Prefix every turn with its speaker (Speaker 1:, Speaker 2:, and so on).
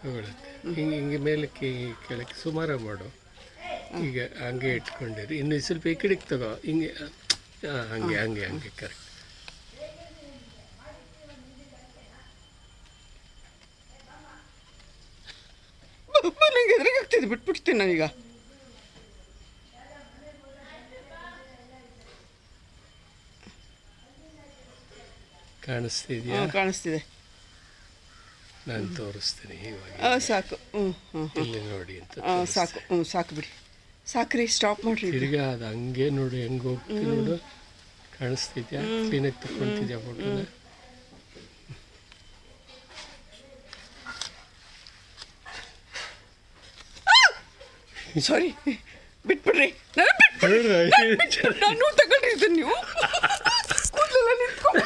Speaker 1: ತಗೊಳುತ್ತೆ. ಹಿಂಗೆ ಮೇಲಕ್ಕೆ ಕೆಳಕ್ಕೆ ಸುಮಾರು ಮಾಡು. ಈಗ ಹಂಗೆ ಇಟ್ಕೊಂಡಿರಿ. ಇನ್ನು ಸ್ವಲ್ಪ ಈ ಕಡೆಗೆ ತಗೋ. ಹಿಂಗೆ ಹಂಗೆ ಹಂಗೆ ಹಂಗೆ ಕರೆಕ್ಟ್.
Speaker 2: ನನಗೆ ಎದುರಿಗಾಗ್ತಿದೆ, ಬಿಟ್ಬಿಡ್ತೀನಿ ನಾನೀಗ.
Speaker 1: ಕಾಣಿಸ್ತಿದ್ಯಾ?
Speaker 2: ಕಾಣಿಸ್ತಿದೆ.
Speaker 1: ನಾನು ತೋರಿಸ್ತೀನಿ ಇವಾಗ.
Speaker 2: ಸಾಕು.
Speaker 1: ಇಲ್ಲಿ ನೋಡಿ ಅಂತ.
Speaker 2: ಸಾಕು. ಸಾಕು ಬಿಡಿ. ಸಾಕ್ರಿ, ಸ್ಟಾಪ್ ಮಾಡ್ರಿ.
Speaker 1: ತಿರ್ಗಾ ಅದು ಹಂಗೆ ನೋಡಿ ಹೆಂಗೆ ಹೋಗ್ತಿ ನೋಡು. ಕಾಣಿಸ್ತಿದ್ಯಾ? ಕ್ಲೀನಾಗಿ ತಗೊಂತಿದ್ಯಾ ಫೋಟೋನ?
Speaker 2: ಸಾರಿ, ಬಿಟ್ಬಿಡ್ರಿ. ನಾನು ತಗೊಂಡ್ರಿ ಇದನ್ನು ನೀವು. ಕೂದಲೆಲ್ಲ ನಿಂತ್ಕೊಂಡು